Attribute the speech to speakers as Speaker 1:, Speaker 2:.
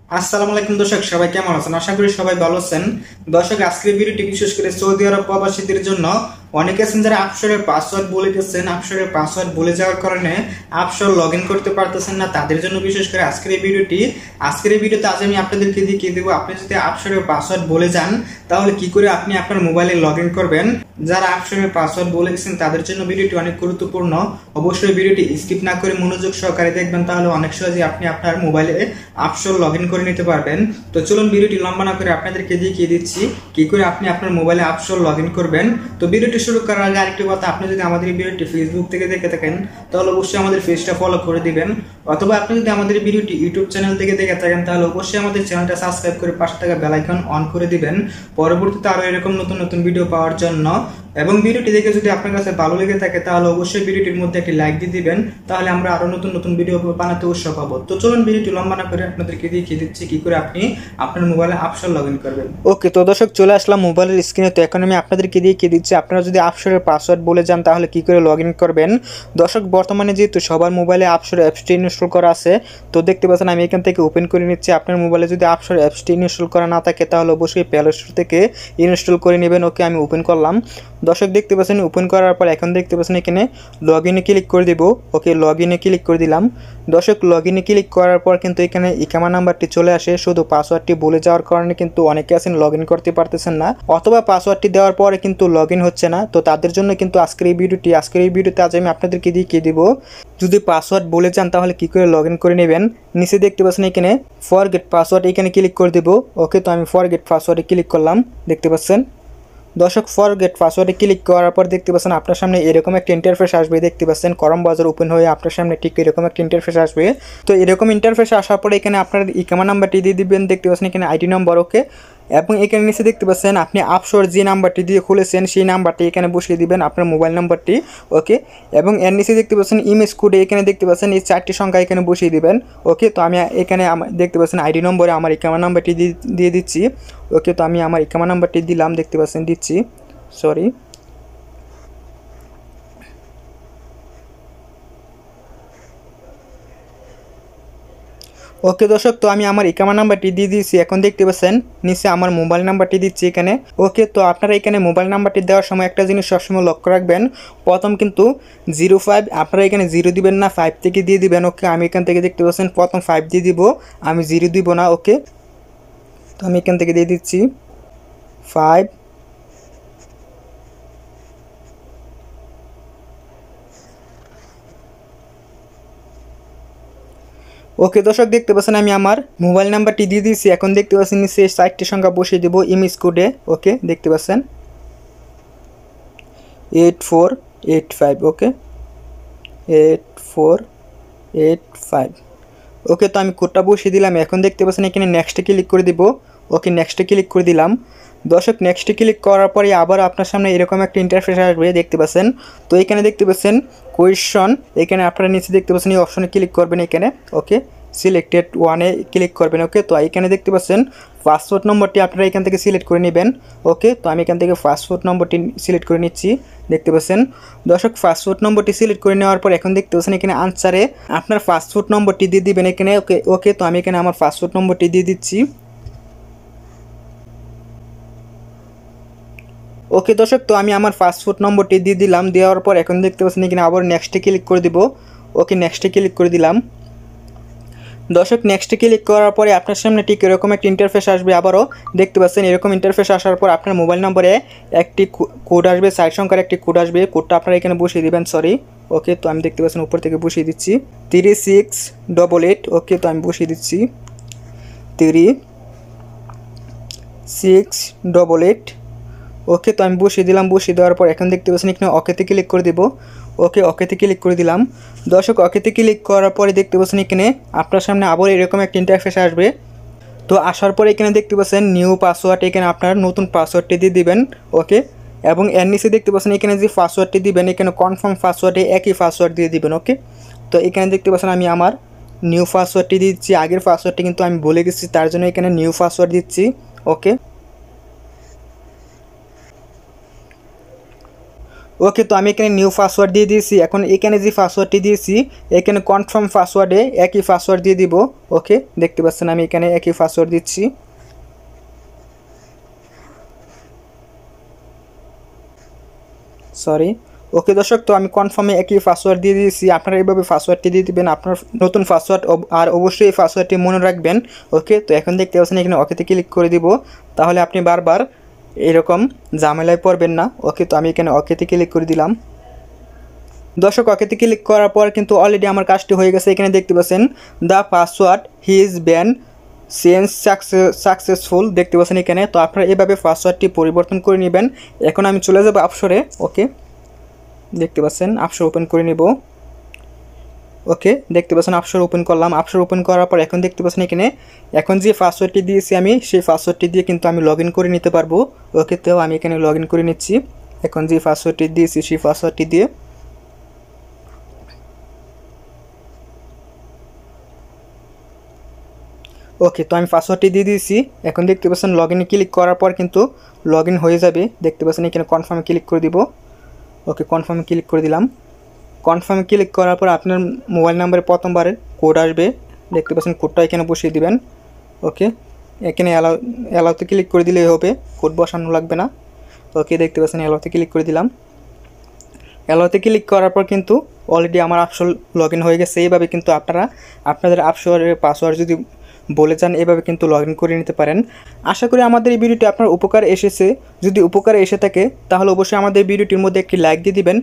Speaker 1: আসসালামু আলাইকুম দর্শক, সবাই কেমন আছেন? আশা করি সবাই ভালো আছেন। দর্শক, আজকের ভিডিওটি বিশেষ করে সৌদি আরব প্রবাসীদের জন্য। অনেকে আছেন যারা আপসরের পাসওয়ার্ড বলে গেছেন, আপসরের পাসওয়ার্ড বলে যাওয়ার কারণে আপসর লগ ইন করতে পারতেছেন না, তাদের জন্য বিশেষ করে আজকের এই ভিডিওটি। আজকের এই ভিডিওতে আজ আমি আপনাদেরকে দেখিয়ে দেবো আপনি যদি আপসরের পাসওয়ার্ড বলে যান তাহলে কি করে আপনি আপনার মোবাইলে লগ ইন করবেন। যারা আপসরের পাসওয়ার্ড বলে গেছেন তাদের জন্য ভিডিওটি অনেক গুরুত্বপূর্ণ। অবশ্যই ভিডিওটি স্কিপ না করে মনোযোগ সহকারে দেখবেন, তাহলে অনেক সহজে আপনি আপনার মোবাইলে আপসর লগ ইন করে নিতে পারবেন। তো চলুন ভিডিওটি লম্বা না করে আপনাদেরকে দেখিয়ে দিচ্ছি কি করে আপনি আপনার মোবাইলে আপসর লগ ইন করবেন। তো ভিডিওটি শুরু করার আগে আরেকটি কথা, আপনি যদি আমাদের এই ভিডিওটি ফেসবুক থেকে দেখে থাকেন তাহলে অবশ্যই আমাদের পেজটা ফলো করে দিবেন, অথবা আপনি যদি আমাদের ভিডিওটি ইউটিউব চ্যানেল থেকে দেখে থাকেন তাহলে অবশ্যই আমাদের চ্যানেলটা সাবস্ক্রাইব করে পাশে থাকা বেল আইকন অন করে দিবেন পরবর্তীতে আরো এরকম নতুন নতুন ভিডিও পাওয়ার জন্য। এবং ভিডিওটি দেখে যদি আপনার কাছে ভালো লেগে থাকে তাহলে অবশ্যই ভিডিওটির মধ্যে একটি লাইক দিয়ে দিবেন, তাহলে আমরা আরো নতুন নতুন ভিডিও বানাতে উৎসাহ পাবো। তো চলুন ভিডিওটি লম্বা না করে আপনাদেরকে দেখিয়ে দিচ্ছি কি করে আপনি আপনার মোবাইলে আপসর লগ ইন করবেন। ওকে, তো দর্শক চলে আসলাম মোবাইলের স্ক্রিনে। তো এখন আমি আপনাদেরকে দেখিয়ে দিচ্ছি আপনারা যদি আপসরের পাসওয়ার্ড বলে যান তাহলে কি করে লগ ইন করবেন। দর্শক, বর্তমানে যেহেতু সবার মোবাইলে আপসর অ্যাপসটি ইনস্টল করা আছে, তো দেখতে পাচ্ছেন আমি এখান থেকে ওপেন করে নিচ্ছি। আপনার মোবাইলে যদি আপসর অ্যাপসটি ইনস্টল করা না থাকে তাহলে অবশ্যই প্লে স্টোর থেকে ইনস্টল করে নেবেন। ওকে, আমি ওপেন করলাম। দর্শক, দেখতে পাচ্ছেন ওপেন করার পর এখন দেখতে পাচ্ছেন এখানে লগ ইনে ক্লিক করে দেব। ওকে, লগ ইনে ক্লিক করে দিলাম। দর্শক, লগ ইনে ক্লিক করার পর কিন্তু এখানে ইকামা নাম্বারটি চলে আসে, শুধু পাসওয়ার্ডটি বলে যাওয়ার কারণে কিন্তু অনেকে আছেন লগ ইন করতে পারতেছেন না, অথবা পাসওয়ার্ডটি দেওয়ার পরে কিন্তু লগ ইন হচ্ছে না। তো তাদের জন্য কিন্তু আজকের এই ভিডিওতে আজ আমি আপনাদেরকে দেখিয়ে দিব যদি পাসওয়ার্ড বলে যান তাহলে কি করে লগ ইন করে নেবেন। নিচে দেখতে পাচ্ছেন এখানে ফরগেট পাসওয়ার্ড, এখানে ক্লিক করে দেব। ওকে, তো আমি ফরগেট পাসওয়ার্ডে ক্লিক করলাম। দেখতে পাচ্ছেন দর্শক, ফরগেট পাসওয়ার্ডে ক্লিক করার পর দেখতে পাচ্ছেন আপনার সামনে এরকম একটা ইন্টারফেস আসবে। দেখতে পাচ্ছেন করম ব্রাউজার ওপেন হয়ে আপনার সামনে ঠিক এরকম একটা ইন্টারফেস আসবে। তো এরকম ইন্টারফেস আসার পরে এখানে আপনার ইকামা নাম্বারটি দিয়ে দিবেন। দেখতে পাচ্ছেন এখানে আইডি নম্বর। ওকে, এবং এখানে নিচে দেখতে পাচ্ছেন আপনি আপসর যে নাম্বারটি দিয়ে খুলেছেন সেই নাম্বারটি এখানে বসিয়ে দিবেন, আপনার মোবাইল নাম্বারটি। ওকে, এবং এর নিচে দেখতে পাচ্ছেন ইমেজ কোডে এখানে দেখতে পাচ্ছেন এই 4টি সংখ্যা এখানে বসিয়ে দিবেন। ওকে, তো আমি এখানে দেখতে পাচ্ছেন আইডি নম্বরে আমার ইকামা নাম্বারটি দিয়ে দিচ্ছি। ওকে, তো আমি আমার ইকামা নাম্বারটি দিলাম, দেখতে পাচ্ছেন দিচ্ছি। সরি, ওকে দর্শক, তো আমি আমার ইকামা নাম্বারটি দিয়ে দিয়েছি। এখন দেখতে পাচ্ছেন নিচে আমার মোবাইল নাম্বারটি দিচ্ছি এখানে। ওকে, তো আপনারা এখানে মোবাইল নাম্বারটি দেওয়ার সময় একটা জিনিস সবসময় লক্ষ্য রাখবেন, প্রথম কিন্তু 05, আপনারা এখানে 0 দিবেন না, 5 থেকে দিয়ে দিবেন। ওকে, আমি এখান থেকে দেখতে পাচ্ছেন প্রথম 5 দিয়ে দিব, আমি 0 দিব না। ওকে, তো আমি এখান থেকে দিয়ে দিচ্ছি 5। ওকে দর্শক, দেখতে পাচ্ছেন আমি আমার মোবাইল নাম্বারটি দিয়ে দিয়েছি। এখন দেখতে পাচ্ছেন নিচে 4টি সংখ্যা বসিয়ে দেবো ইমেজ কোডে। ওকে, দেখতে পাচ্ছেন 8485। ওকে, 8485। ওকে, তো আমি কোডটা বসিয়ে দিলাম। এখন দেখতে পাচ্ছেন এখানে নেক্সটে ক্লিক করে দিব। ওকে, নেক্সটে ক্লিক করে দিলাম। দর্শক, নেক্সটে ক্লিক করার পরে আবার আপনার সামনে এরকম একটা ইন্টারফেস আসবে। দেখতে পাচ্ছেন, তো এখানে দেখতে পাচ্ছেন কোয়েশ্চন, এখানে আপনারা নিচে দেখতে পাচ্ছেন এই অপশনে ক্লিক করবেন এখানে। ওকে, সিলেক্টেড ওয়ানে ক্লিক করবেন। ওকে, তো এখানে দেখতে পাচ্ছেন পাসওয়ার্ড নম্বরটি আপনারা এখান থেকে সিলেক্ট করে নেবেন। ওকে, তো আমি এখান থেকে পাসওয়ার্ড নম্বরটি সিলেক্ট করে নিচ্ছি। দেখতে পাচ্ছেন দর্শক, পাসওয়ার্ড নম্বরটি সিলেক্ট করে নেওয়ার পর এখন দেখতে পাচ্ছেন এখানে আনসারে আপনার পাসওয়ার্ড নম্বরটি দিয়ে দিবেন এখানে। ওকে ওকে, তো আমি এখানে আমার পাসওয়ার্ড নম্বরটি দিয়ে দিচ্ছি। ওকে দর্শক, তো আমি আমার পাসওয়ার্ড নম্বরটি দিয়ে দিলাম। দেওয়ার পর এখন দেখতে পাচ্ছেন এখানে আবার নেক্সটে ক্লিক করে দিব। ওকে, নেক্সটে ক্লিক করে দিলাম। দর্শক, নেক্সটে ক্লিক করার পরে আপনার সামনে ঠিক এরকম একটা ইন্টারফেস আসবে। আবারও দেখতে পাচ্ছেন এরকম ইন্টারফেস আসার পর আপনার মোবাইল নম্বরে একটি কোড আসবে, 4 সংখ্যার একটি কোড আসবে। কোডটা আপনারা এখানে বসিয়ে দেবেন। সরি, ওকে, তো আমি দেখতে পাচ্ছেন উপর থেকে বসিয়ে দিচ্ছি 3688। ওকে, তো আমি বসিয়ে দিচ্ছি 3688। ওকে, তো আমি বসিয়ে দিলাম। বসিয়ে দেওয়ার পর এখন দেখতে পাচ্ছেন এখানে ওকেতে ক্লিক করে দেবো। ওকে, ওকেতে ক্লিক করে দিলাম। দর্শক, ওকেতে ক্লিক করার পরে দেখতে পাচ্ছেন এখানে আপনার সামনে আবার এরকম একটা ইন্টারফেস আসবে। তো আসার পরে এখানে দেখতে পাচ্ছেন নিউ পাসওয়ার্ড, এখানে আপনার নতুন পাসওয়ার্ডটি দিয়ে দিবেন। ওকে, এবং এর নিচে দেখতে পাচ্ছেন এখানে যে পাসওয়ার্ডটি দিবেন এখানে কনফার্ম পাসওয়ার্ডে একই পাসওয়ার্ড দিয়ে দিবেন। ওকে, তো এখানে দেখতে পাচ্ছেন আমি আমার নিউ পাসওয়ার্ডটি দিচ্ছি। আগের পাসওয়ার্ডটি কিন্তু আমি ভুলে গেছি, তার জন্য এখানে নিউ পাসওয়ার্ড দিচ্ছি। ওকে, ওকে, তো আমি এখানে নিউ পাসওয়ার্ড দিয়ে দিয়েছি। এখন এখানে যে পাসওয়ার্ডটি দিয়েছি এখানে কনফার্ম পাসওয়ার্ডে একই পাসওয়ার্ড দিয়ে দিব। ওকে, দেখতে পাচ্ছেন আমি এখানে একই পাসওয়ার্ড দিচ্ছি। সরি। ওকে দর্শক, তো আমি কনফার্মে একই পাসওয়ার্ড দিয়ে দিয়েছি। আপনারা এইভাবে পাসওয়ার্ডটি দিয়ে দিবেন, আপনার নতুন পাসওয়ার্ড। আর অবশ্যই এই পাসওয়ার্ডটি মনে রাখবেন। ওকে, তো এখন দেখতে পাচ্ছেন এখানে ওকেতে ক্লিক করে দিব, তাহলে আপনি বারবার এরকম ঝামেলায় পড়বেন না। ওকে, তো আমি এখানে ওকেতে ক্লিক করে দিলাম। দর্শক, ওকেতে ক্লিক করার পর কিন্তু অলরেডি আমার কাজটি হয়ে গেছে। এখানে দেখতে পাচ্ছেন the password has been change successful, দেখতে পাচ্ছেন এখানে। তো আপনারা এভাবে পাসওয়ার্ডটি পরিবর্তন করে নেবেন। এখন আমি চলে যাব আপশরে। ওকে, দেখতে পাচ্ছেন আপশর ওপেন করে নিব। ওকে, দেখতে পাচ্ছেন আপশর ওপেন করলাম। আপশর ওপেন করার পর এখন দেখতে পাচ্ছেন এখানে এখন যে পাসওয়ার্ডটি দিয়েছি আমি, সেই পাসওয়ার্ডটি দিয়ে কিন্তু আমি লগ ইন করে নিতে পারবো। ওকে, তো আমি এখানে লগ ইন করে নিচ্ছি। এখন যে পাসওয়ার্ডটি দিয়েছি সেই পাসওয়ার্ডটি দিয়ে। ওকে, তো আমি পাসওয়ার্ডটি দিয়ে দিয়েছি। এখন দেখতে পাচ্ছেন লগ ইনে ক্লিক করার পর কিন্তু লগ ইন হয়ে যাবে। দেখতে পাচ্ছেন এখানে কনফার্মে ক্লিক করে দিব। ওকে, কনফার্মে ক্লিক করে দিলাম। কনফার্মে ক্লিক করার পর আপনার মোবাইল নাম্বারে প্রথমবারে কোড আসবে। দেখতে পাচ্ছেন কোডটা এখানে বসিয়ে দিবেন। ওকে, এখানে অ্যালাউতে ক্লিক করে দিলেই হবে, কোড বসানো লাগবে না। ওকে, দেখতে পাচ্ছেন অ্যালাউতে ক্লিক করে দিলাম। অ্যালাউতে ক্লিক করার পর কিন্তু অলরেডি আমার আপশর লগ ইন হয়ে গেছে। এইভাবে কিন্তু আপনারা আপনাদের আপশরের পাসওয়ার্ড যদি বলে যান, এভাবে কিন্তু লগ ইন করে নিতে পারেন। আশা করি আমাদের এই ভিডিওটি আপনার উপকার এসেছে। যদি উপকার এসে থাকে তাহলে অবশ্যই আমাদের ভিডিওটির মধ্যে একটি লাইক দিয়ে দিবেন।